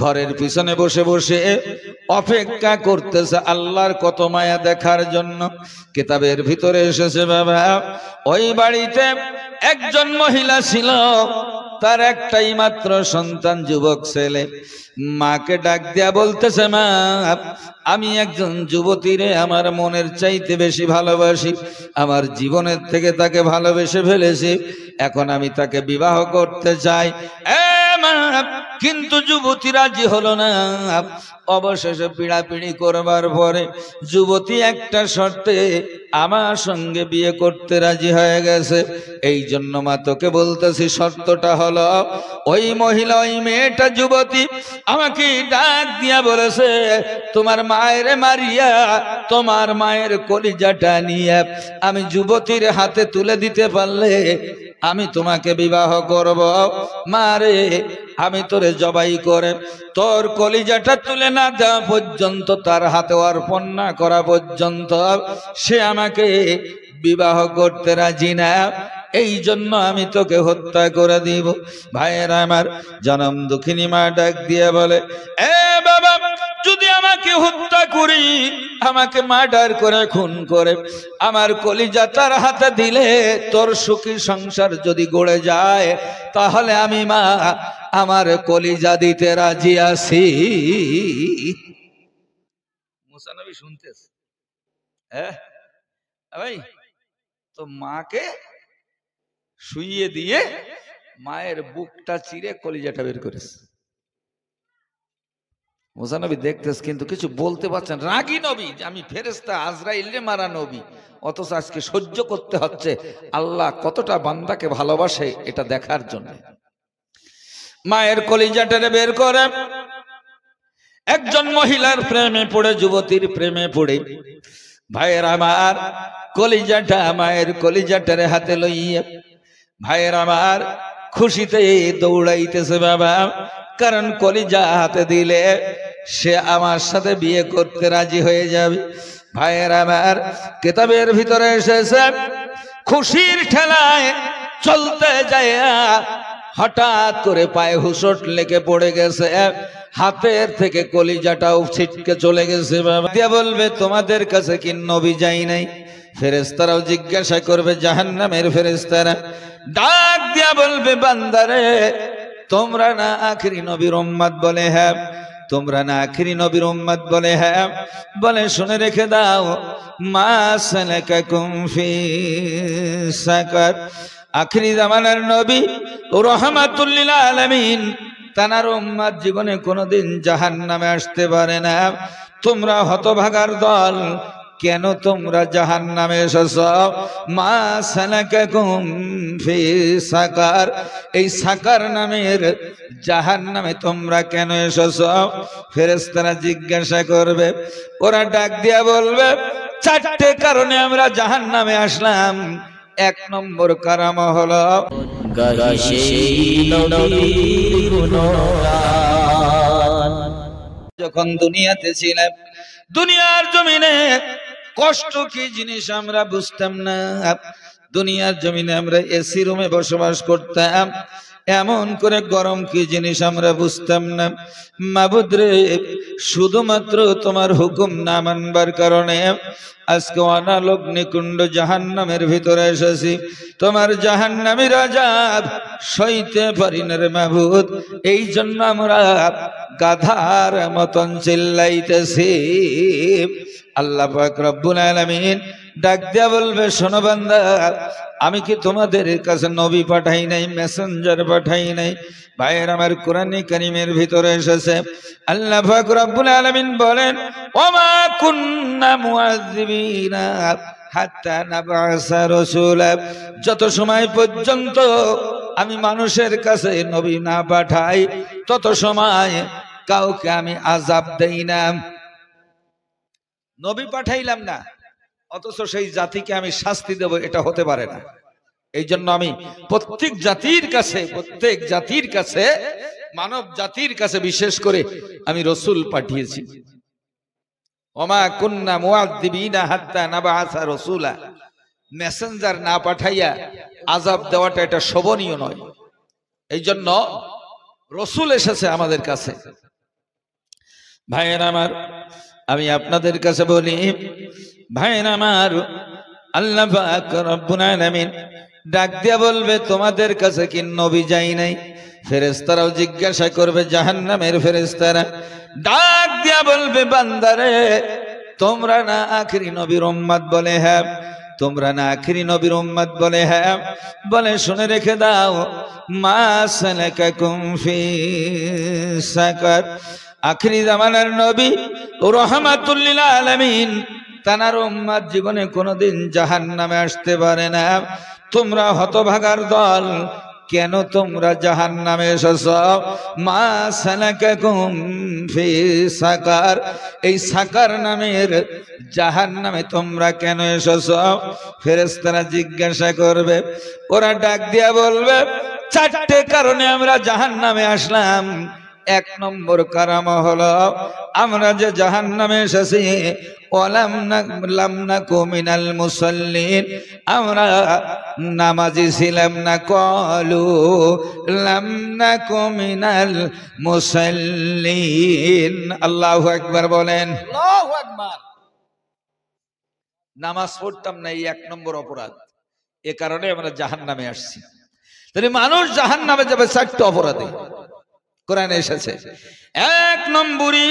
ঘরের পিছনে বসে বসে অপেক্ষা করতেছে আল্লাহর কত মায়া দেখার জন্য। কিতাবের ভিতরে এসেছে বাবা, ওই বাড়িতে একজন মহিলা ছিল, তার একটাই মাত্র সন্তান, যুবক ছেলে। মাকে ডাক দিয়া বলতেছে, মা, আমি একজন যুবতীরে আমার মনের চাইতে বেশি ভালোবাসি, আমার জীবনের থেকে তাকে ভালোবেসে ফেলেছি, এখন আমি তাকে বিবাহ করতে চাই। কিন্তু যুবতী রাজি হলো না। অবশেষে পিড়াপিড়ি করবার পরে যুবতী একটা শর্তে আমার সঙ্গে বিয়ে করতে রাজি হয়ে গেছে। এই জন্য মা তোকে বলতেছি, শর্তটা হলো, ওই মহিলা, ওই মেয়েটা, যুবতী আমাকে ডাক দিয়া বলেছে, তোমার মায়ের মারিয়া তোমার মায়ের কলিজাটা নিয়ে আমি যুবতীর হাতে তুলে দিতে পারলে আমি তোমাকে বিবাহ করব। মারে, আমি তোরে জবাই করে তোর কলিজাটা তুলে না দেওয়া পর্যন্ত, তার হাতে অর্পণ না করা পর্যন্ত সে আমাকে বিবাহ করতে রাজি না। এই জন্য আমি তোকে হত্যা করে দিব। ভাইয়েরা আমার, জনম দুঃখিনী মা ডাক দিয়ে বলে, এ বাবা, যদি আমাকে হত্যা করি, আমাকে মার্ডার করে খুন করে আমার কলিজা তার হাতে দিলে তোর সুখী সংসার যদি গড়ে যায়, তাহলে আমি মা আমার কলিজা দিতে রাজি আছি। মুসা নবী শুনতেছ? হ্যাঁ ভাই, তো মাকে শুইয়ে দিয়ে মায়ের বুকটা চিরে কলিজাটা বের করেছে। মুসা নবী দেখতেছ, কিন্তু কিছু বলতে পারছেন। রাগী নবী, আমি ফেরেশতা আজরাইলে মারা নবী, অথচ আজকে সহ্য করতে হচ্ছে আল্লাহ কতটা বান্দাকে ভালোবাসে এটা দেখার জন্য। মায়ের কলিজাটারে বের করে একজন মহিলার প্রেমে পড়ে, যুবতীর প্রেমে পড়ে, ভাইয়ের আমার কলিজাটা, মায়ের কলিজাটারে হাতে লইয়া ভাইয়ের আমার খুশিতে দৌড়াইতেছে বাবা, কারণ কলিজা হাতে দিলে সে আমার সাথে বিয়ে করতে রাজি হয়ে যাবে। ভাইয়ের আমার, কিতাবের ভিতরে এসেছে, খুশির ঠেলায় চলতে যায় হঠাৎ করে পায়ে হুঁচট লেগে পড়ে গেছে, হাতের থেকে কলিজাটাও ছিটকে চলে গেছে। বাবা দিয়া বলবে, তোমাদের কাছে কি নবী যাই নাই? ফেরেশতারাও জিজ্ঞাসা করবে, জাহান্নামের ফেরেশতারা ডাক দিয়া বলবে, বান্দারে, তোমরা না আখিরি নবীর উম্মত? বলে হ্যাঁ। তোমরা না আখিরি নবীর উম্মত? বলে হ্যাঁ। বলে শুনে রেখে দাও, মা সালাকাকুম ফি সাকার, আখিরি জামানার নবী রাহমাতুল লিল আলামিন, তানার উম্মত জীবনে কোনোদিন জাহান্নামে আসতে পারে না। তোমরা হতভাগার দল, কেন তোমরা জাহান্নামে এসেছ? মা সালাকাকুম ফি সাকার, এই সাকার নামের জাহান্নামে তোমরা কেন এসেছ? ফেরেশতারা জিজ্ঞাসা করবে, ওরা ডাক দিয়া বলবে, চারটে কারণে আমরা জাহান্নামে আসলাম। এক নম্বর কারণ হলো যখন দুনিয়াতে ছিলাম, দুনিয়ার জমিনে কষ্ট কি জিনিস আমরা বুঝতাম না। দুনিয়ার জমিনে আমরা এসি রুমে বসবাস করতাম, এমন করে গরম কি জিনিস আমরা বুঝতাম না। মাবুদ রে, শুধুমাত্র তোমার হুকুম না মানবার কারণে আজকে অনালোক নিকুণ্ড জাহান্নামের ভিতরে এসেছি। তোমার জাহান্নামীর আযাব সইতে পারি না রে মাবুদ, এই জন্য আমরা গাধার মতন চিল্লাইতেছি। আল্লাহ পাক রব্বুল আলামিন ডাক দিয়া বলবে, শোনো বান্দা, আমি কি তোমাদের কাছে নবী পাঠাই নাই, মেসেঞ্জার পাঠাই নাই? ভাইয়ের আমার, কোরআনে কারীমের ভিতরে এসেছে, আল্লাহ পাক রব্বুল আলামিন বলেন, ওমা কুন্না মুআযযিবিনা হাত্তা নাবআসা রাসূলা, যত সময় পর্যন্ত আমি মানুষের কাছে নবী না পাঠাই, তত সময় কাউকে আমি আযাব দেই না। নবী পাঠাইলাম না, অথচ সেই জাতিকে আমি শাস্তি দেব, এটা হতে পারে না। এই জন্য আমি প্রত্যেক জাতির কাছে মানব জাতির কাছে বিশেষ করে আমি রসুল পাঠিয়েছি। ওমা কুন্না মুআযযিবিনা হাত্তা নাবআসা রাসূলা, মেসেঞ্জার না পাঠাইয়া আযাব দেওয়াটা এটা শোভনীয় নয়। এই জন্য রসুল এসেছে আমাদের কাছে, ভাইয়েরা আমার, আমি আপনাদের কাছে বলি, ভাইয়েরা আমার, আল্লাহ পাক রব্বুল আলামিন ডাক দিয়া বলবে, তোমাদের কাছে কি নবী যাই নাই? ফেরেশতারাও জিজ্ঞাসা করবে, জাহান্নামের ফেরেশতারা ডাক দিয়া বলবে, বান্দারে তোমরা না আখেরি নবীর উম্মত? বলে হ্যাঁ। তোমরা না আখেরি নবীর উম্মত? বলে হ্যাঁ। বলে শুনে রেখে দাও, মা সালাকাকুম ফি সাকার। আখেরি জামানার নবী রাহমাতুল লিল আলামিন, তানার উম্মত জীবনে কোনোদিন জাহান্নামে আসতে পারে না। তোমরা হতভাগার দল, কেন তোমরা জাহান্নামে এসেছ? মা সালাকাকুম ফি সাকার, এই সাকার নামের জাহান্নামে তোমরা কেন এসেছ? ফেরেশতারা জিজ্ঞাসা করবে, ওরা ডাক দিয়া বলবে, চারটে কারণে আমরা জাহান্নামে আসলাম। এক নম্বর কারণ হলো, আমরা যে জাহান্নামে এসেছি, লাম নাকু মিনাল মুসাল্লিন, আমরা নামাজি ছিলাম না। কলু লাম নাকু মিনাল মুসাল্লিন। আল্লাহু আকবার বলেন। আল্লাহু আকবার। নামাজ পড়তাম না, এই এক নম্বর অপরাধ। এ কারণে আমরা জাহান্নামে আসছি। তাহলে মানুষ জাহান্নামে যাবে চারটি অপরাধে, কোরআনে এসেছে। এক নম্বরই,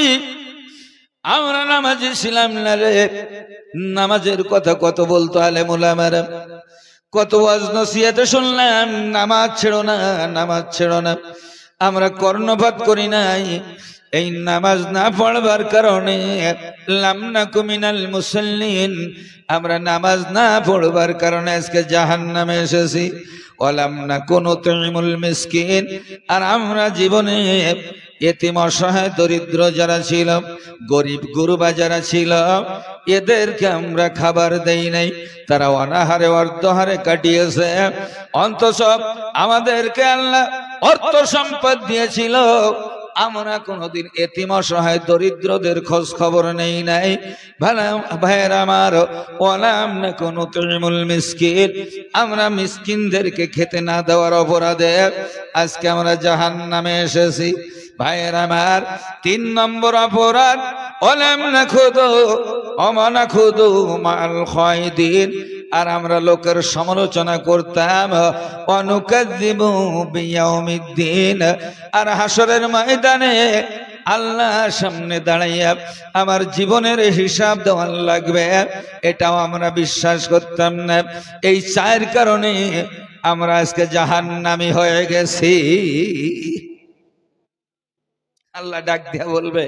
আমরা নামাজি ছিলাম না রে। নামাজের কথা কত বলতো আলেম ওলামারা, কত ওয়াজ নসিহতে শুনলাম, নামাজ ছেড়ো না, নামাজ ছেড়ো না। আমরা কর্ণপাত করি নাই। এই নামাজ না পড়বার কারণে, লাম নাকু মিনাল মুসাল্লিন, আমরা নামাজ না পড়বার কারণে আজকে জাহান্নামে এসেছি। ওয়ালাম নাকু নুতঈমুল মিসকিন, আর আমরা জীবনে এতিম অসহায় দরিদ্র যারা ছিল, গরিব গুরবা যারা ছিল, এদেরকে আমরা খাবার দেই নাই। তারা অনাহারে অর্ধহারে কাটিয়েছে। অন্তত আমাদেরকে আল্লাহ অর্থ সম্পদ দিয়েছিল, আমরা কোনদিন এতিম অসহায় দরিদ্রদের খোঁজ খবর নেই নাই। ভাইয়ের আমার, ওয়ালাম নাকু নুতঈমুল মিসকিন, আমরা মিসকিনদেরকে খেতে না দেওয়ার অপরাধে আজকে আমরা জাহান্নামে এসেছি। ভাইয়ের আমার, তিন নম্বর অপরাধ, ওয়ালাম নাখুদু ওয়া নাখুদু মাল খায়দিন, আর আমরা লোকের সমালোচনা করতাম। অনুকাযযিবু বিয়াউমিদ্দিন, আর হাসরের ময়দানে আল্লাহর সামনে দাঁড়াইয়া আমার জীবনের হিসাব দেওয়া লাগবে, এটাও আমরা বিশ্বাস করতাম না। এই চার কারণে আমরা আজকে জাহান্নামী হয়ে গেছি। আল্লাহ ডাক দিয়া বলবে,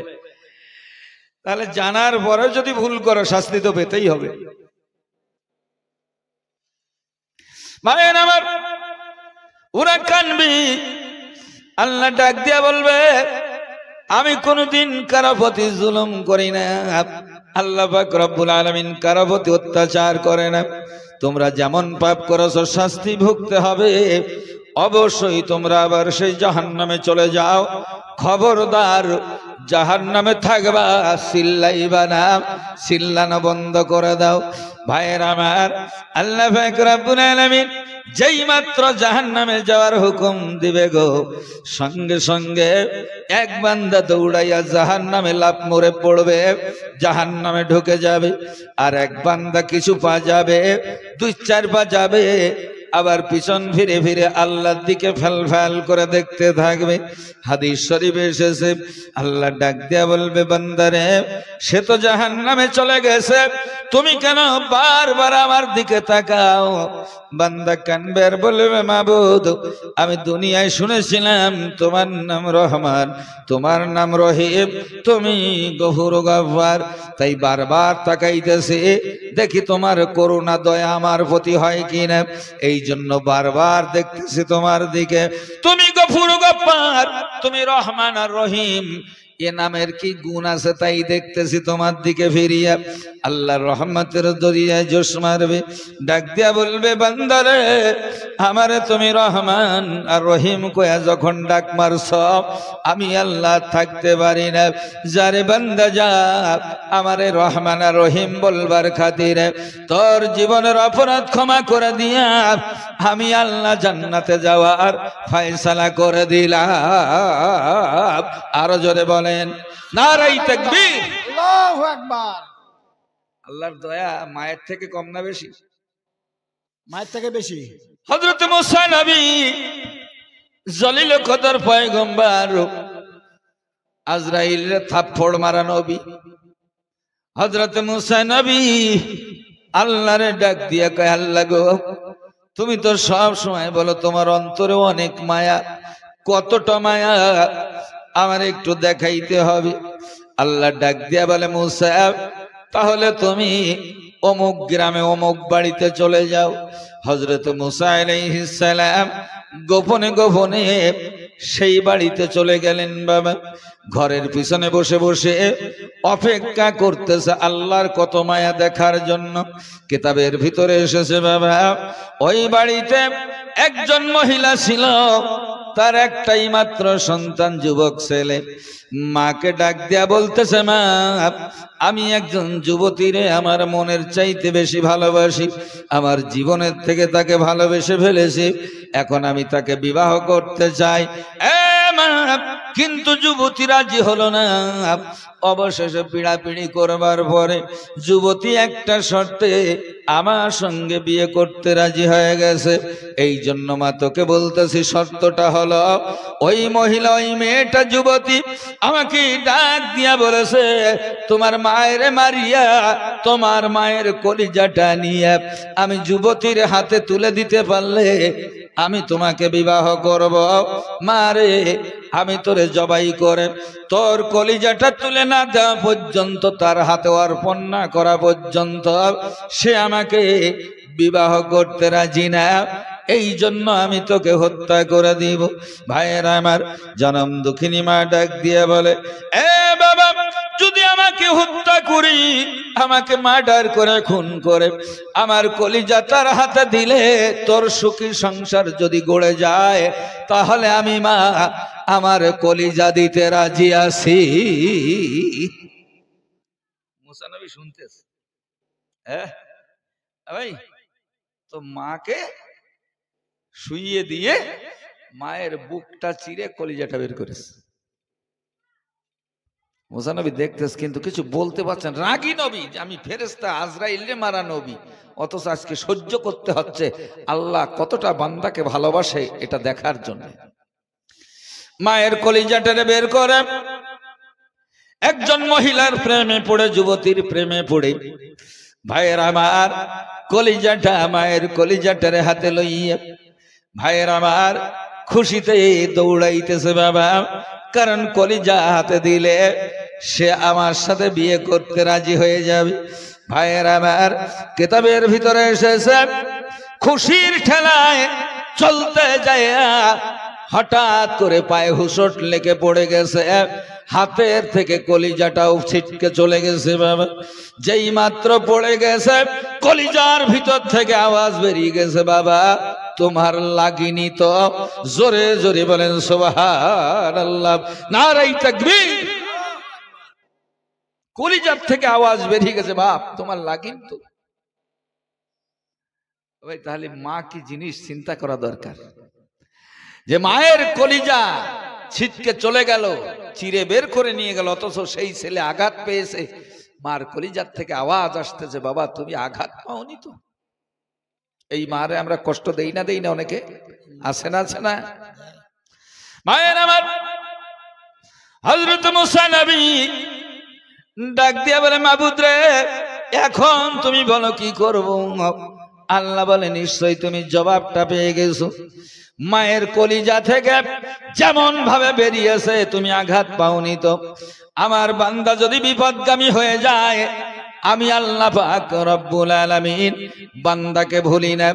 তাহলে জানার পরে যদি ভুল করো, শাস্তি তো পেতেই হবে। ভাইয়ের আমার, ওরা কানবি। আল্লাহ ডাক দিয়া বলবে, আমি কোনদিন কারো প্রতি জুলুম করি না। আল্লাহ পাক রব্বুল আলামিন কারো প্রতি অত্যাচার করে না। তোমরা যেমন পাপ করেছো শাস্তি ভুগতে হবে। অবশ্যই তোমরা আবার সেই জাহান্নামে চলে যাও। খবরদার, জাহান্নামে থাকবা, চিল্লাইবা না, চিল্লানো বন্ধ করে দাও। ভাইয়ের আমার, আল্লাহ পাক রব্বুল আলামিন যেই মাত্র জাহান্নামে যাওয়ার হুকুম দিবে গো, সঙ্গে সঙ্গে এক বান্দা দৌড়াইয়া জাহান্নামে লাফ মরে পড়বে, জাহান্নামে ঢুকে যাবে। আর এক বান্দা কিছু পা যাবে, দুই চার পা যাবে, আবার পিছন ফিরে ফিরে আল্লাহর দিকে ফেল ফেল করে দেখতে থাকবে। হাদিস শরীফে এসেছে, আল্লাহ ডাক দিয়া বলবে, বান্দারে সে তো জাহান্নামে চলে গেছে, তুমি কেন বারবার আমার দিকে তাকাও? বান্দা কানবে আর বলবে, মাবুদ, আমি দুনিয়ায় শুনেছিলাম তোমার নাম রহমান, তোমার নাম রহিম, তুমি গফুর গফফার, তাই বারবার তাকাইতেছি, দেখি তোমার করুণা দয়া আমার প্রতি হয় কিনা, এই জন্য বারবার দেখতেছি তোমার দিকে। তুমি গফুর গফফার, তুমি রহমান আর রহিম, এ নামের কি গুণ আছে তাই দেখতেছি তোমার দিকে ফিরিয়া। আল্লাহর রহমতের দরিয়ায় জোশ মারবে, ডাক দিয়া বলবে, বান্দারে আমারে তুমি রহমান আর রহিম কয়া যখন ডাক মারছ, আমি আল্লাহ থাকতে পারি না। যারে বান্দা যা, আমারে রহমান আর রহিম বলবার খাতিরে তোর জীবনের অপরাধ ক্ষমা করে দিয়া আমি আল্লাহ জান্নাতে যাওয়ার ফয়সালা করে দিলাম। আরো জোরে বল বলেন নারায়ে তাকবীর। আল্লাহু আকবার। আল্লাহর দয়া মায়ের থেকে কম না বেশি? মায়ের থেকে বেশি। হযরত মুসা নবী জলিল কদর পয়গম্বর, আজরাইলের থাপ্পড় মারা নবী। হযরত মুসা নবী আল্লাহরে ডাক দিয়া কয়, আল্লাহ গো, তুমি তো সব সময় বলো তোমার অন্তরে অনেক মায়া, কতটা মায়া আমার একটু দেখাইতে হবে। আল্লাহ ডাক দিয়া বলে, মুসা তাহলে তুমি অমুক গ্রামে অমুক বাড়িতে চলে যাও। হযরত মুসা আলাইহিস সালাম গোপনে গোপনে সেই বাড়িতে চলে গেলেন। বাবা ঘরের পিছনে বসে বসে অপেক্ষা করতেছে আল্লাহর কত মায়া দেখার জন্য। কিতাবের ভিতরে এসেছে বাবা ওই বাড়িতে একজন মহিলা ছিল, তার একটাই মাত্র সন্তান, যুবক ছেলে। মাকে ডাক দিয়া বলতেছে, মা আমি একজন যুবতীরে আমার মনের চাইতে বেশি ভালোবাসি, আমার জীবনের থেকে তাকে ভালোবেসে ফেলেছি, এখন আমি তাকে বিবাহ করতে চাই। কিন্তু যুবতী রাজি হলো না। অবশেষে পিড়াপিড়ি করবার পরে যুবতী একটা শর্তে আমার সঙ্গে বিয়ে করতে রাজি হয়ে গেছে। এই জন্য মা তোকে বলতেছি, শর্তটা হলো ওই মহিলা, ওই মেয়েটা যুবতী আমাকে ডাক দিয়া বলেছে, তোমার মায়ের মারিয়া তোমার মায়ের কলিজাটা নিয়ে আমি যুবতীর হাতে তুলে দিতে পারলে আমি তোমাকে বিবাহ করব। মারে আমি তোরে জবাই করে তোর কলিজাটা তুলে না দেওয়া পর্যন্ত, তার হাতে অর্পণ না করা পর্যন্ত সে আমাকে বিবাহ করতে রাজি না। এই জন্য আমি তোকে হত্যা করে দিব। ভাইয়েরা আমার, জনম দুঃখিনী মা ডাক দিয়ে বলে, এ বাবা, যদি আমাকে হত্যা করি, আমাকে মার্ডার করে খুন করে আমার কলিজা তার হাতে দিলে তোর সুখী সংসার যদি গড়ে যায়, তাহলে আমি মা আমার কলিজা দিতে রাজি আছি। মুসা নবী শুনতেছ? হ্যাঁ ভাই, তো মাকে শুইয়ে দিয়ে মায়ের বুকটা চিরে কলিজাটা বের করেছে। মুসা নবী দেখতেছ কিন্তু কিছু বলতে পারছেন, রাগী নবী, আমি ফেরেশতা আজরাইলে মারা নবী, অথচ আজকে সহ্য করতে হচ্ছে। আল্লাহ কতটা বান্দাকে ভালোবাসে এটা দেখার জন্য মায়ের কলিজাটারে বের করে একজন মহিলার প্রেমে পড়ে, যুবতীর প্রেমে পড়ে ভাইয়ের আমার কলিজাটা, মায়ের কলিজাটারে হাতে লইয়া ভাইয়ের আমার খুশিতে দৌড়াইতেছে বাবা, কারণ কলিজা হাতে দিলে সে আমার সাথে বিয়ে করতে রাজি হয়ে যাবে। ভাইয়ের আমার, কিতাবের ভিতরে এসেছে খুশির ঠেলায় চলতে যায় হঠাৎ করে পায়ে হুঁচট লেগে পড়ে গেছে, হাতের থেকে কলিজাটাও ছিটকে চলে গেছে বাবা। যেই মাত্র পড়ে গেছে কলিজার ভিতর থেকে আওয়াজ বেরিয়ে গেছে, বাবা তোমার লাগেনি তো? জোরে জোরে বলেন সুবহানাল্লাহ, নারায়ে তাকবীর। কলিজার থেকে আওয়াজ বেরিয়ে গেছে, বাপ তোমার লাগেনি তো? ভাই তাহলে মা কি জিনিস চিন্তা করা দরকার, যে মায়ের কলিজা ছিটকে চলে গেল, চিরে বের করে নিয়ে গেল, অথচ সেই ছেলে আঘাত পেয়েছে, মার কলিজার থেকে আওয়াজ আসতেছে, বাবা তুমি আঘাত পাওনি তো? এই মারে আমরা কষ্ট দেই না অনেকে, আছে না আছে না? মায়ের আমার হযরত মুসা নবী ডাক দিয়ে বলে, মাবুদ রে এখন তুমি বলো কি করব? আল্লাহ বলে, নিশ্চয়ই তুমি জবাবটা পেয়ে গেছো। মায়ের কলিজা থেকে যেমন ভাবে বেরিয়েছে তুমি আঘাত পাওনি তো? আমার বান্দা যদি বিপদগামী হয়ে যায়, আমি আল্লাহ পাক রব্বুল আলামিন বান্দাকে ভুলি না।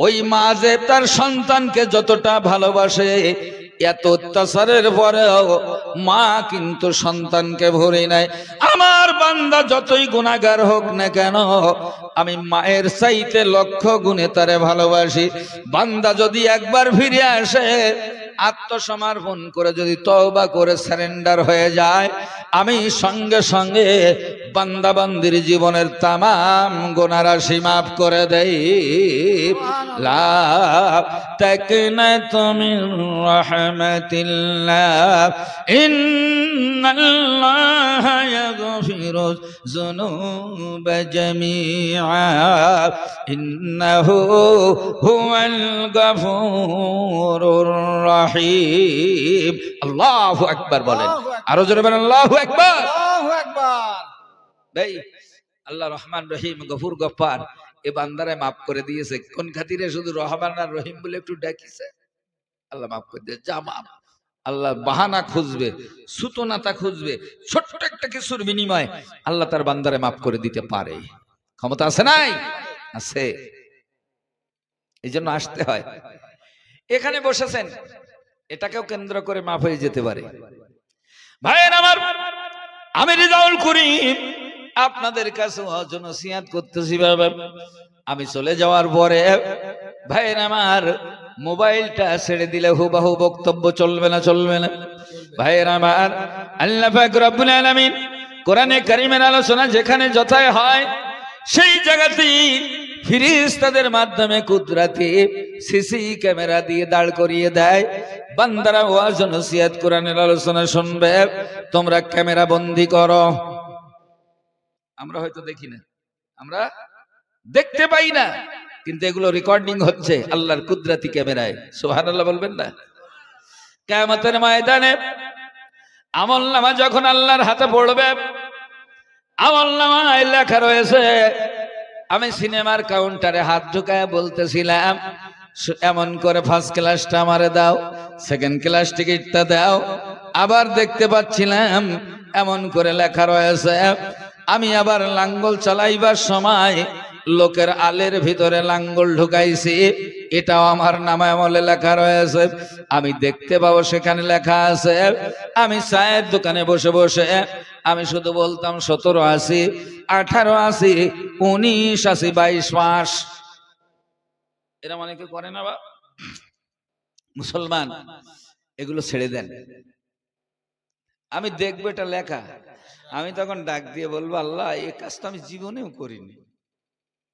ওই মা যে তার সন্তানকে যতটা ভালোবাসে, এত অত্যাচারের পরেও মা কিন্তু সন্তানকে ভুলি নাই। আমার বান্দা যতই গুনাহগার হোক না কেন, আমি মায়ের চাইতে লক্ষ গুণে তারে ভালোবাসি। বান্দা যদি একবার ফিরে আসে, আত্মসমর্পণ করে যদি তওবা করে সারেন্ডার হয়ে যায়, আমি সঙ্গে সঙ্গে বান্দা বান্দির জীবনের তামাম গুনাহ রাশি মাফ করে দেয়। লা তাকনাতু মির রাহমাতিল্লাহ ইন্নাল্লাহা ইয়াগফিরুয যুনুবা জামিআ ইন্নাহু হুয়াল গফুরুর রহিম। আল্লাহু আকবার বলেন, আরো জোরে বলেন আল্লাহু আকবার। আল্লাহু আকবার। ভাই আল্লাহ রহমান রহিম গফুর গফফার এ বান্দারে মাফ করে দিয়েছে। কোন খাতিরে? শুধু রহমান আর রহিম বলে একটু ডাকিছে, আল্লাহ মাফ করে দিয়েছে। যা মাফ। আল্লাহ বাহানা খুঁজবে, সুতনাতা খুঁজবে, ছোট্ট একটা কিছুর বিনিময়ে আল্লাহ তার বান্দারে মাফ করে দিতে পারে। ক্ষমতা আছে নাই? আছে। এই জন্য আসতে হয়। এখানে বসেছেন, এটাকেও কেন্দ্র করে মাফ হয়ে যেতে পারে। ভাইয়ের আমার, আমি রিজাউল করিম আপনাদের কাছে নসিহত করতেছি। আমি চলে যাওয়ার পরে ভাইয়ের আমার মোবাইলটা ছেড়ে দিলে হুবাহু বক্তব্য চলবে না, চলবে না। ভাইয়ের আমার, আল্লাহ পাক রব্বুল আলামিন কোরআনে কারীমের আলোচনা যেখানে যথায় হয় সেই জায়গাতেই ফেরেশতাদের মাধ্যমে কুদরতি সিসি ক্যামেরা দিয়ে দাঁড় করিয়ে দেয়। বান্দারা ওয়াজ নসিহত কোরআনের আলোচনা শুনবে, তোমরা ক্যামেরা বন্দী করো। আমরা হয়তো দেখি না, আমরা দেখতে পাই না, কিন্তু এগুলো রেকর্ডিং হচ্ছে আল্লাহর কুদরতি ক্যামেরায়। সুবহানাল্লাহ বলবেন না? কিয়ামতের ময়দানে আমলনামা যখন আল্লাহর হাতে পড়বে, আমলনামায় লেখা রয়েছে, আমি সিনেমার কাউন্টারে হাত ঢুকায় বলতেছিলাম এমন করে ফার্স্ট ক্লাসটা আমারে দাও, সেকেন্ড ক্লাস টিকিটটা দাও। আবার দেখতে পাচ্ছিলাম এমন করে লেখা রয়েছে, আমি আবার লাঙ্গল চালাইবার সময় লোকের আলের ভিতরে লাঙ্গল ঢুকাইছি, এটাও আমার নামে আমলে লেখা রয়েছে। আমি দেখতে পাবো সেখানে লেখা আছে। আমি চায়ের দোকানে বসে বসে আমি শুধু বলতাম 17 80, 18 80, 19 80, 22 মাস। এরা অনেকে করে না বা মুসলমান, এগুলো ছেড়ে দেন। আমি দেখবো এটা লেখা, আমি তখন ডাক দিয়ে বলবো, আল্লাহ এই কাজটা আমি জীবনেও করিনি,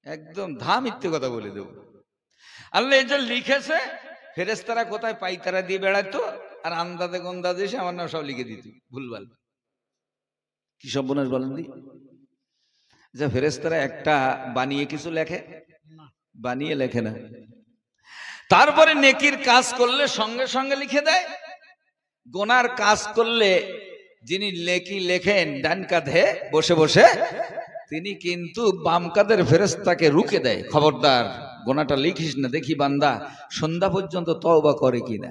একদম মিথ্যে কথা বলে দেবো। আল্লাহ এই যে লিখেছে, ফেরেশতারা কোথায় পাইতারা দিয়ে বেড়াতো আর আন্দাজে গন্দাজে এসে আমার নাম সব লিখে দিত ভুলভাল। কি সর্বনাশ বলেন দি? যে ফেরেশতারা একটা বানিয়ে কিছু লেখে, বানিয়ে লেখে না। তারপরে নেকির কাজ করলে সঙ্গে সঙ্গে লিখে দেয়, গোনার কাজ করলে যিনি নেকি লেখেন ডান কাঁধে বসে বসে, তিনি কিন্তু বাম কাঁধের ফেরেশতাকে রুখে দেয়, খবরদার গোনাটা লিখিস না, দেখি বান্দা সন্ধ্যা পর্যন্ত তওবা করে কিনা,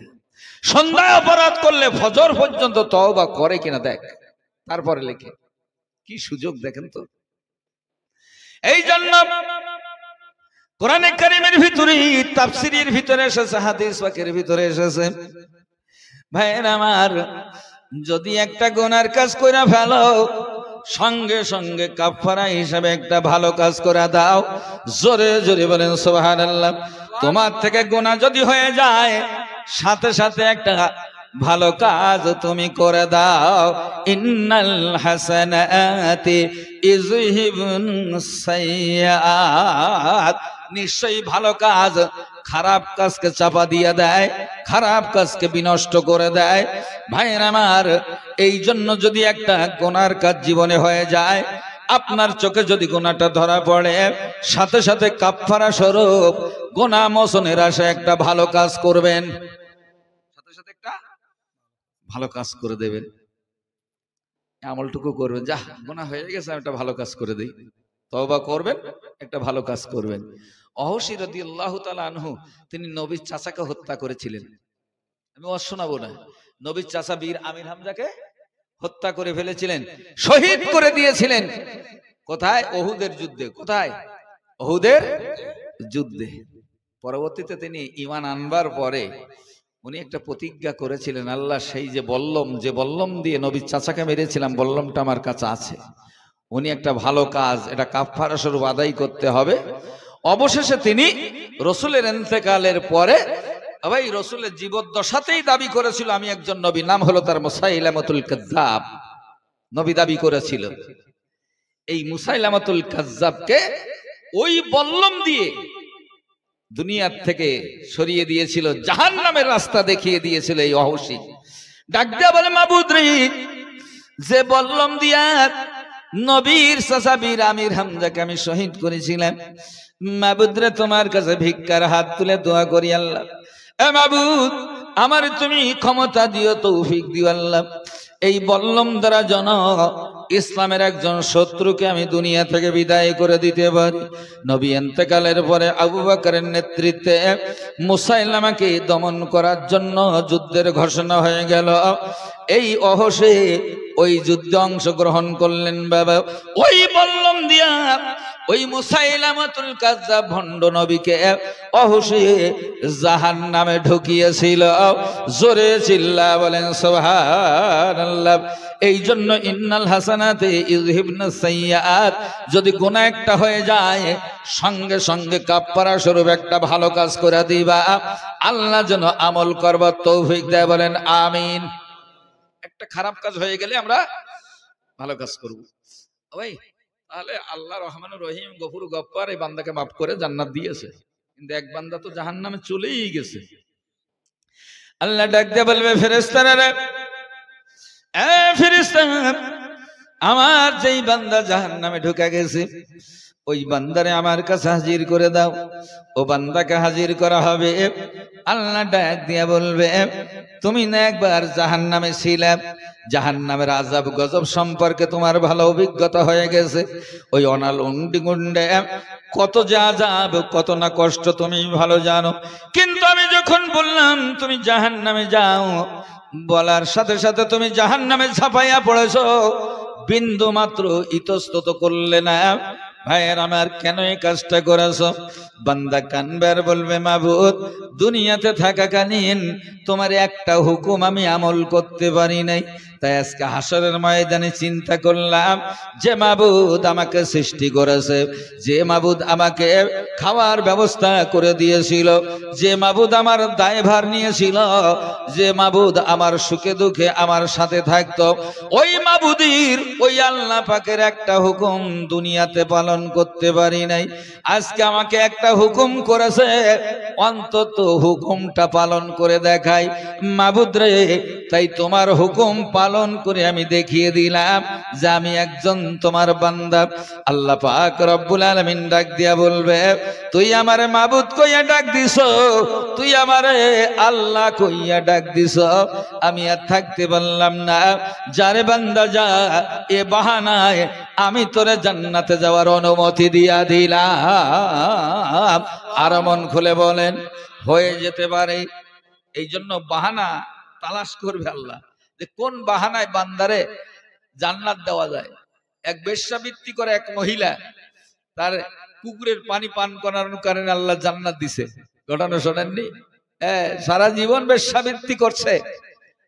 সন্ধ্যায় অপরাধ করলে ফজর পর্যন্ত তওবা করে কিনা দেখ, তারপরে লেখে। কি সুযোগ দেখেন তো। এই জন্য কোরআনে কারীমের ভিতরে, তাফসীরের ভিতরে এসেছে, হাদিস পাকের ভিতরে এসেছে, ভাইয়ের আমার, যদি একটা গুনার কাজ করে ফেলো, সঙ্গে সঙ্গে কাফারা হিসাবে একটা ভালো কাজ করে দাও। জোরে জোরে বলেন সুবহানাল্লাহ। তোমার থেকে গুনাহ যদি হয়ে যায়, সাথে সাথে একটা ভালো কাজ তুমি করে দাও। ইন্নাল হাসানাতি ইযহিবুন সাইয়্যাত, নিশ্চয়ই ভালো কাজ খারাপ কাজকে চাপা দিয়ে দেয়, খারাপ কাজকে বিনষ্ট করে দেয়। ভাইয়ের আমার, এই জন্য যদি একটা গুনার কাজ জীবনে হয়ে যায়, আপনার চোখে যদি গুনাহটা ধরা পড়ে, সাথে সাথে কাফারা স্বরূপ গুনাহ মোচনের আশায় একটা ভালো কাজ করবেন, সাথে সাথে একটা ভালো কাজ করে দেবেন। আমলটুকু করবেন, যা গুনাহ হয়ে গেছে আমি একটা ভালো কাজ করে দিই, তওবা করবেন, একটা ভালো কাজ করবেন। অহসী রাদিয়াল্লাহু তাআলা আনহু, তিনি নবীর চাচাকে হত্যা করেছিলেন। আমি ওয়াজ শোনাবো না। নবীর চাচা বীর আমির হামজাকে হত্যা করে ফেলেছিলেন, শহীদ করে দিয়েছিলেন। কোথায়? ওহুদের যুদ্ধে। কোথায়? ওহুদের যুদ্ধে। পরবর্তীতে তিনি ঈমান আনবার পরে উনি একটা প্রতিজ্ঞা করেছিলেন, আল্লাহ সেই যে বল্লম দিয়ে নবীর চাচাকে মেরেছিলাম, বল্লমটা আমার কাছে আছে। উনি একটা ভালো কাজ, এটা কাফারা স্বরূপ আদায় করতে হবে। অবশেষে তিনি রসুলের ইন্তেকালের পরে, ভাই রসুলের জীবদ্দশাতেই দাবি করেছিল আমি একজন নবী, নাম হলো তার মুসাইলামাতুল কাযযাব, নবী দাবি করেছিল। এই মুসাইলামাতুল কাজ্জাবকে ওই বল্লম দিয়ে দুনিয়ার থেকে সরিয়ে দিয়েছিল, জাহান্নামের রাস্তা দেখিয়ে দিয়েছিল এই অহসী। ডাক দিয়া বলে, মাবুদ রে, যে বল্লম দিয়া নবীর চাচাবীর আমির হামজাকে আমি শহীদ করেছিলাম, মাবুদ রে, তোমার কাছে ভিক্ষার হাত তুলে দোয়া করি আল্লাহ, এ মাবুদ, আমার তুমি ক্ষমতা দিও, তৌফিক দিও আল্লাহ, এই বল্লম দ্বারা জন ইসলামের একজন শত্রুকে আমি দুনিয়া থেকে বিদায় করে দিতে পারি। নবী ইন্তেকালের পরে আবু বকরের নেতৃত্বে মুসাইলামাকে দমন করার জন্য যুদ্ধের ঘোষণা হয়ে গেল। এই অহসে ওই যুদ্ধে অংশগ্রহণ করলেন বাবা। ওই বল্লম দিয়া ওই মুসাইলামাতুল কাজ্জাব ভণ্ড নবীকে অহসে জাহান্নামে ঢুকিয়েছিল। জোরে চিল্লা বলেন সুবহানাল্লাহ। এই জন্য ইন্নাল হাসানাতে ইযহিবনাস সাইয়্যাত, যদি গুনাহ একটা হয়ে যায় সঙ্গে সঙ্গে কাফারা স্বরূপ একটা ভালো কাজ করে দিবা, আল্লাহ যেন আমল করবার তৌফিক দেয়, বলেন আমিন। একটা খারাপ কাজ হয়ে গেলে আমরা ভালো কাজ করব ভাই, তাহলে আল্লাহ রহমানুর রহিম গফুর গফফার এই বান্দাকে মাফ করে জান্নাত দিয়েছে, কিন্তু এক বান্দা তো জাহান্নামে চলেই গেছে। আল্লাহ ডাক দিয়ে বলবে, ফেরেশতারা রে, এ ফেরেশতা, আমার যেই বান্দা জাহান্নামে ঢুকে গেছে ওই বান্দারে আমার কাছে হাজির করে দাও। ও বান্দাকে হাজির করা হবে। আল্লাহ ডাক দিয়ে বলবে, তুমি না একবার জাহান্নামে ছিলে, জাহান্নামের আযাব গজব সম্পর্কে তোমার ভালো অভিজ্ঞতা হয়ে গেছে। ওই অনাল উন্ডিগুন্ডে কত যে আযাব, কত না কষ্ট তুমি ভালো জানো। কিন্তু আমি যখন বললাম তুমি জাহান্নামে যাও, বলার সাথে সাথে তুমি জাহান্নামে ঝাঁপাইয়া পড়েছো, বিন্দু মাত্র ইতস্তত করলে না। ভাইয়ের আমার, কেন এই কাজটা করেছো? বান্দা কানবার বলবে, মাবুদ, দুনিয়াতে থাকাকালীন তোমার একটা হুকুম আমি আমল করতে পারি নাই, তাই আজকে হাসরের ময়দানে চিন্তা করলাম, যে মাবুদ আমাকে সৃষ্টি করেছে, যে মাবুদ আমাকে খাওয়ার ব্যবস্থা করে দিয়েছিল, যে মাবুদ আমার দায়ভার নিয়েছিল, যে মাবুদ আমার সুখে দুঃখে আমার সাথে থাকতো, ওই মাবুদির ওই আল্লাহ পাকের একটা হুকুম দুনিয়াতে পালন করতে পারি নাই। আজকে আমাকে একটা হুকুম করেছে, অন্তত হুকুমটা পালন করে দেখাই মাবুদ রে। তাই তোমার হুকুম পালন করে আমি দেখিয়ে দিলাম যে আমি একজন তোমার বান্দা। আল্লাহ পাক রব্বুল আলামিন ডাক দিয়া বলবে, তুই আমারে মাবুদ কইয়া ডাক দিছ, তুই আমারে আল্লাহ কইয়া ডাক দিছ, আমি আর থাকতে পারলাম না। যারে বান্দা যা, এ বাহানায় আমি তোরে জান্নাতে যাওয়ার অনুমতি দিয়া দিলাম। আর মন খুলে বলেন, হয়ে যেতে পারে। এই জন্য বাহানা তালাশ করবে আল্লাহ, যে কোন বাহানায় বান্দারে জান্নাত দেওয়া যায়। এক বেশ্যাবৃত্তি করে এক মহিলা, তার কুকুরের পানি পান করানোর কারণে আল্লাহ জান্নাত দিছে। ঘটনা শোনেননি? সারা জীবন বেশ্যাবৃত্তি করছে,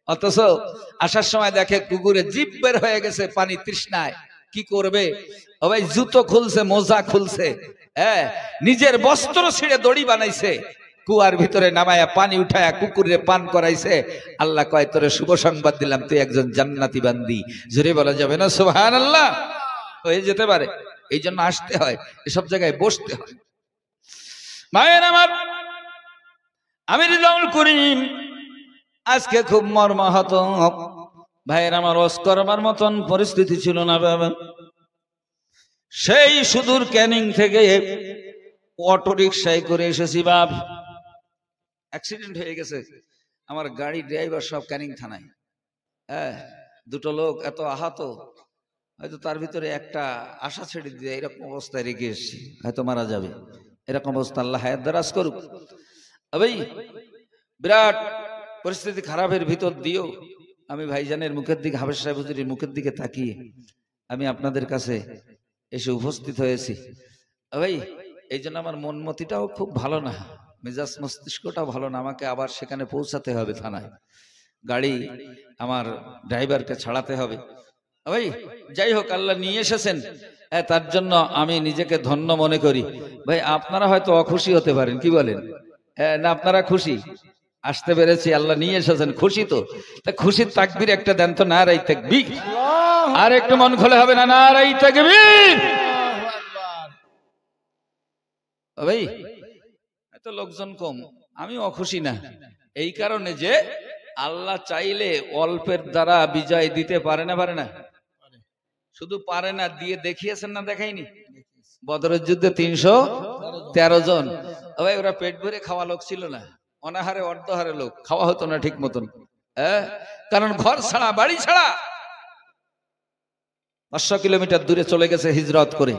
অথচ আসার সময় দেখে কুকুরের জিভ বের হয়ে গেছে পানি তৃষ্ণায়। কি করবে? ও ভাই, জুতো খুলছে, মোজা খুলছে, নিজের বস্ত্র ছিঁড়ে দড়ি বানাইছে, কুয়ার ভিতরে নামায়া পানি উঠায়া কুকুরে পান করাইছে। আল্লাহ কয়, তোরে শুভ সংবাদ দিলাম, তুই একজন জান্নাতি বান্দি। জোরে বলা যাবে না সুবহানাল্লাহ? হয়ে যেতে পারে। এই জন্য আসতে হয়, এসব জায়গায় বসতে হয়। ভাইয়ের আমার, আমি রিজাউল করিম আজকে খুব মর্মাহত। ভাইয়ের আমার, ওয়াজ করবার মতন পরিস্থিতি ছিল না বাবা। সেই সুদূর ক্যানিং থেকে অটো রিক্সায় করে এসেছি বাপ। অ্যাক্সিডেন্ট হয়ে গেছে, আমার গাড়ি ড্রাইভার সব ক্যানিং থানায়। দুটো লোক এত আহত, হয়তো তার ভিতরে একটা আশা ছেড়ে দিয়ে এরকম অবস্থায় রেখে এসেছি, হয়তো মারা যাবে। এরকম অবস্থা আল্লাহ হায়াত দারাজ করুক। ভাই, বিরাট পরিস্থিতি খারাপের ভিতর দিয়েও আমি ভাইজানের মুখের দিকে, হাফেজ সাহেব হুজুরের মুখের দিকে তাকিয়ে আমি আপনাদের কাছে এসে উপস্থিত হয়েছি। ভাই, এই জন্য আমার মন মতিটাও খুব ভালো না, মেজাজ মস্তিষ্কটাও ভালো না। আমাকে আবার সেখানে পৌঁছাতে হবে থানায়, গাড়ি আমার ড্রাইভারকে ছাড়াতে হবে। ভাই, যাই হোক, আল্লাহ নিয়ে এসেছেন, তার জন্য আমি নিজেকে ধন্য মনে করি। ভাই, আপনারা হয়তো অখুশি হতে পারেন, কি বলেন? না, আপনারা খুশি? আসতে পেরেছি, আল্লাহ নিয়ে এসেছেন, খুশি তো? তা খুশির তাকবীর একটা দেন তো, নারায়ে তাকবীর। আর একটু মন খুলে হবে না, নারাই তাকবীর। আল্লাহু আকবার। ভাই এত লোকজন কম, আমি অখুশি না এই কারণে যে আল্লাহ চাইলে অল্পের দ্বারা বিজয় দিতে পারে না, পারে না? শুধু পারে না, দিয়ে দেখিয়েছেন না, দেখাইনি? বদরের যুদ্ধে 313 জন। ভাই ওরা পেট ভরে খাওয়া লোক ছিল না, অনাহারে অর্ধহারে লোক, খাওয়া হতো না ঠিক মতন। কারণ ঘর ছাড়া, বাড়ি ছাড়া 500 কিলোমিটার দূরে চলে গেছে হিজরত করে,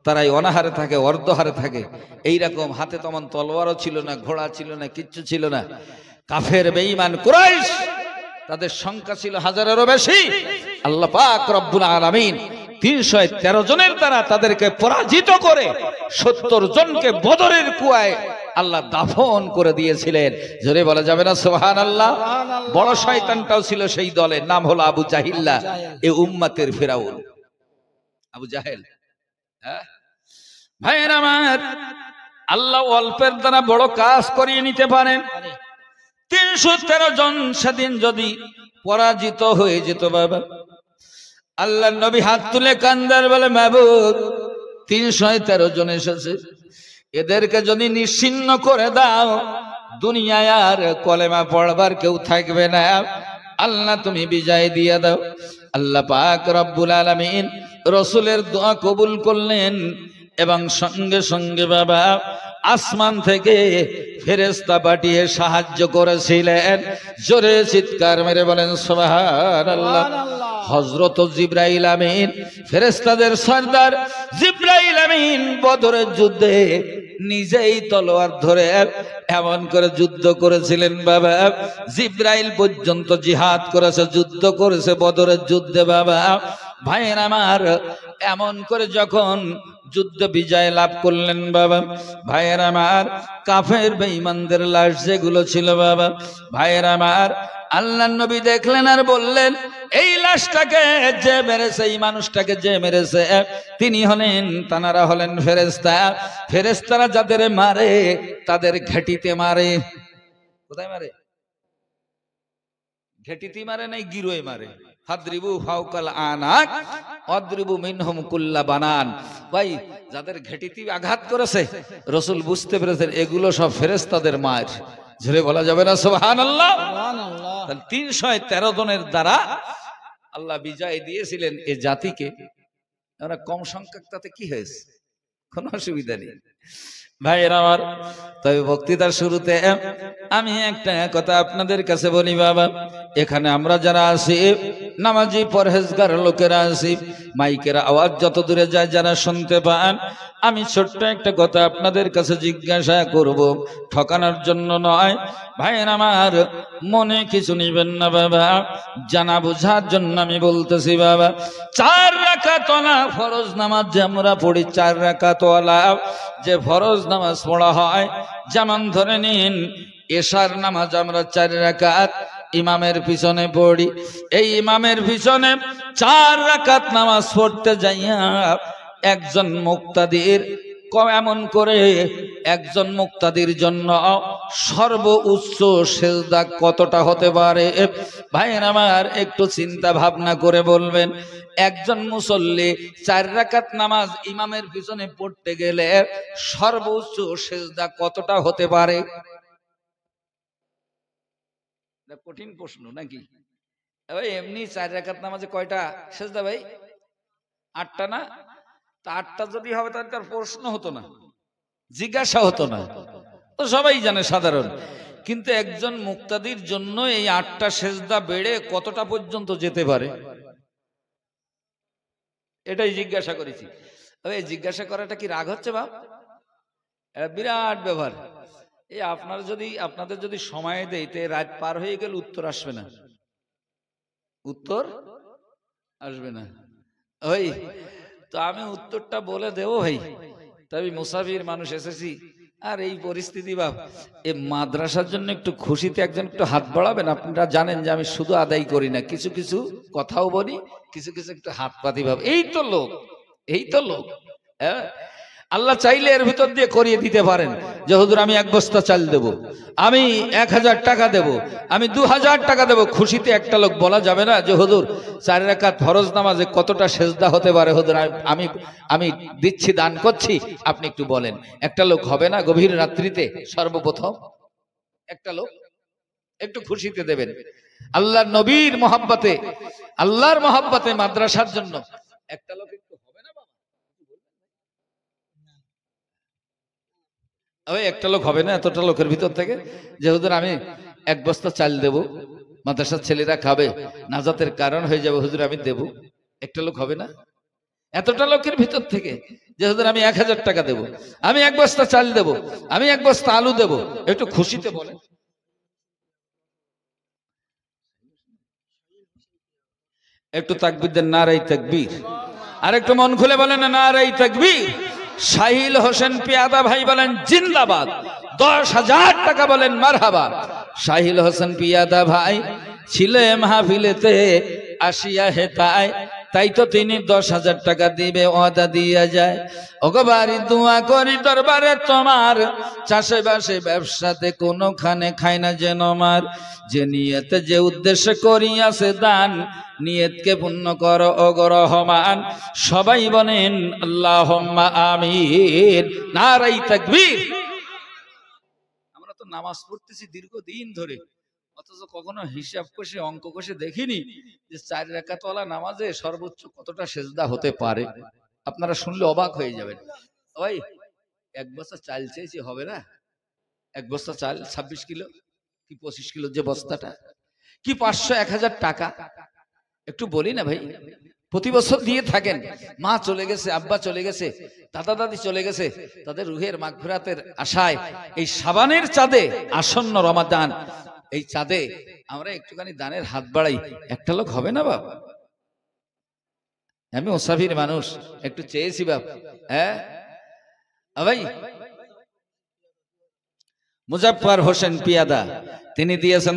তারাই অনাহারে থাকে, অর্ধহারে থাকে। এইরকম হাতে তেমন তলোয়ারও ছিল না, ঘোড়া ছিল না, কিচ্ছু ছিল না। কাফের বেঈমান কুরাইশ, তাদের সংখ্যা ছিল হাজারেরও বেশি। আল্লাহ পাক রব্বুল আলামিন 313 জনের দ্বারা তাদেরকে পরাজিত করে 70 জনকে বদরের কুয়ায় আল্লাহ দাফন করে দিয়েছিলেন। জোরে বলা যাবে না সুবহানাল্লাহ? বড় শয়তানটাও ছিল সেই দলের, নাম হলো আবু জাহিল্লা, এ উম্মতের ফিরাউন আবু জাহেল। ভাইয়ের আমার, আল্লাহ অল্পের দ্বারা বড় কাজ করিয়ে নিতে পারেন। 313 জন সেদিন যদি পরাজিত হয়ে যেত বাবা, আল্লাহ নবী হাত তুলে কান্দার বলে, মাবুদ 313 জন এসেছে, এদেরকে যদি নিশ্চিহ্ন করে দাও, দুনিয়ায় আর কলেমা পড়বার কেউ থাকবে না। আল্লাহ তুমি বিজয় দিয়ে দাও। আল্লাহ পাক রব্বুল আলামিন রাসূলের দোয়া কবুল করলেন এবং সঙ্গে সঙ্গে বাবা আসমান থেকে ফেরেশতা পাঠিয়ে সাহায্য করেছিলেন। জোরে চিৎকার মেরে বলেন সুবহানাল্লাহ। হযরত জিবরাইল আমিন, ফেরেশতাদের সরদার জিবরাইল আমিন বদরের যুদ্ধে নিজেই তলোয়ার ধরে এমন করে যুদ্ধ করেছিলেন বাবা। জিবরাইল পর্যন্ত জিহাদ করেছে, যুদ্ধ করেছে বদরের যুদ্ধে বাবা। ভাইয়ের আমার, এমন করে যখন যুদ্ধ বিজয় লাভ করলেন বাবা, ভাইয়ের আমার, কাফের বেঈমানদের লাশ যেগুলো ছিল বাবা, ভাইয়ের আমার, আল্লাহর নবী দেখলেন আর বললেন, এই লাশটাকে যে মেরেছে, এই মানুষটাকে যে মেরেছে, তিনি হলেন, তানারা হলেন ফেরেশতা। ফেরেশতারা যাদের মারে তাদের ঘাটিতে মারে। কোথায় মারে? ঘাটিতে মারে, নাই গিরোয় মারে। ফাদরিবু ফাওকাল আনাক ওয়াদরিবু মিনহুম কুল্লা বানান। ভাই যাদের ঘাটিতে আঘাত করেছে, রাসূল বুঝতে পেরেছেন এগুলো সব ফেরেশতাদের মার। ঝরে বলা যাবে না সুবহানাল্লাহ? সুবহানাল্লাহ। 313 জনের দ্বারা আল্লাহ বিজয় দিয়েছিলেন এ জাতিকে। আমরা কম সংখ্যক, তাতে কি হয়েছে? কোনো অসুবিধা নেই ভাইয়েরা আমার। তবে বক্তৃতার শুরুতে আমি একটা কথা আপনাদের কাছে বলি বাবা, এখানে আমরা যারা আছি নামাজি পরহেজগার লোকেরা আছি, মাইকের আওয়াজ যত দূরে যায় যারা শুনতে পান, আমি ছোট্ট একটা কথা আপনাদের কাছে জিজ্ঞাসা করব, ঠকানোর জন্য নয় ভাইয়ের আমার, মনে কিছু নিবেন না বাবা, জানা বোঝার জন্য আমি বলতেছি বাবা। 4 রাকাত ওয়ালা ফরজ নামাজ যে আমরা পড়ি, 4 রাকাত ওয়ালা যে ফরজ নামাজ পড়া হয়, যেমন ধরে নিন এশার নামাজ আমরা 4 রাকাত ইমামের পিছনে পড়ি। এই ইমামের পিছনে 4 রাকাত নামাজ পড়তে যাইয়া একজন মুক্তাদির, এমন করে একজন মুক্তাদির জন্য সর্বোচ্চ সেজদা কতটা হতে পারে? ভাইয়ের আমার, একটু চিন্তা ভাবনা করে বলবেন। একজন মুসল্লি 4 রাকাত নামাজ ইমামের পিছনে পড়তে গেলে সর্বোচ্চ সেজদা কতটা হতে পারে? কঠিন প্রশ্ন নাকি? ভাই এমনি 4 রাকাত নামাজে কয়টা সেজদা ভাই? 8টা না? তা 8টা যদি হবে তাহলে তার প্রশ্ন হতো না, জিজ্ঞাসা হতো না, তো সবাই জানে সাধারণ। কিন্তু একজন মুক্তাদির জন্য এই 8টা সেজদা বেড়ে কতটা পর্যন্ত যেতে পারে, এটাই জিজ্ঞাসা করেছি। এই জিজ্ঞাসা করাটা কি রাগ হচ্ছে বাপ? এটা বিরাট ব্যাপার। এই আপনাদের যদি সময় দেইতে রাত পার হয়ে গেলে উত্তর আসবে না, উত্তর আসবে না। ওই তো আমি উত্তরটা বলে দেবো ভাই, তবে মুসাফির মানুষ এসেছি আর এই পরিস্থিতি বাপ, এই মাদ্রাসার জন্য একটু খুশিতে একজন একটু হাত বাড়াবেন। আপনারা জানেন যে আমি শুধু আদায় করি না, কিছু কিছু কথাও বলি, কিছু কিছু একটু হাত পাতি ভাব। এই তো লোক, এই তো লোক। আল্লাহ চাইলে এর ভিতর দিয়ে করিয়ে দিতে পারেন যে হুজুর আমি 1 বস্তা চাল দেব, আমি 1000 টাকা দেব, আমি 2000 টাকা দেব। খুশিতে একটা লোক বলা যাবে না যে হুজুর 4 রাকাত ফরজ নামাজে কতটা সেজদা হতে পারে, হুজুর আমি আমি দিচ্ছি, দান করছি, আপনি একটু বলেন। একটা লোক হবে না গভীর রাত্রিতে সর্বপ্রথম একটা লোক একটু খুশিতে দেবেন আল্লাহর নবীর মহব্বতে, আল্লাহর মহব্বতে মাদ্রাসার জন্য একটা লোক একটু হবে না বাবা? ওই একটা লোক হবে না এতটা লোকের ভিতর থেকে যে হুজুর আমি 1 বস্তা চাল দেব, মাদ্রাসার ছেলেরা খাবে, নাজাতের কারণ হয়ে যাবে, হুজুর আমি দেব? একটা লোক হবে না এতটা লোকের ভিতর থেকে যে হুজুর আমি 1000 টাকা দেব, আমি 1 বস্তা চাল দেব, আমি 1 বস্তা আলু দেব? একটু খুশিতে বলেন। একটু তাকবীর দেন, নারায়ে তাকবীর। আর একটু মন খুলে বলেন নারায়ে তাকবীর। শাহিল হোসেন পিয়াদা ভাই বলেন জিন্দাবাদ। 10,000 টাকা বলেন মারহাবা। শাহিল হোসেন পিয়াদা ভাই ছিলে মাহফিলেতে আসিয়া হেতায়, তাই তো তিনি 10,000 টাকা দিবে ওয়াদা দিয়া যায়। ওগো বাড়ি দোয়া করি দরবারে তোমার, চাষে বাসে ব্যবসাতে কোনোখানে খাই না যেন মার। যে নিয়তে যে উদ্দেশ্যে করিয়াছে দান, নিয়তকে পূর্ণ করো ওগো রহমান। সবাই বলেন আল্লাহুম্মা আমিন। নারায়ে তাকবীর। আমরা তো নামাজ পড়তেছি দীর্ঘদিন ধরে, অথচ কখনো হিসাব কষে অঙ্ক কষে দেখিনি যে 4 রাকাতওয়ালা নামাজে সর্বোচ্চ কতটা সেজদা হতে পারে। আপনারা শুনলে অবাক হয়ে যাবেন। ওই 1 বস্তা চাল চেয়েছি, হবে না? 1 বস্তা চাল 26 কিলো কি 25 কিলো যে বস্তাটা, কি 500-1000 টাকা? একটু বলি না ভাই, প্রতি বছর দিয়ে থাকেন। মা চলে গেছে, আব্বা চলে গেছে, দাদা দাদি চলে গেছে, তাদের রুহের মাগফিরাতের আশায় এই শাবানের চাঁদে, আসন্ন রমাদান এই চাঁদে আমরা একটুখানি দানের হাত বাড়াই। একটা লোক হবে না বাপ? আমি মুসাফির মানুষ, একটু চেয়েছি বাপ। হ্যাঁ ভাই, মুজাফফর হোসেন পিয়াদা তিনি দিয়েছেন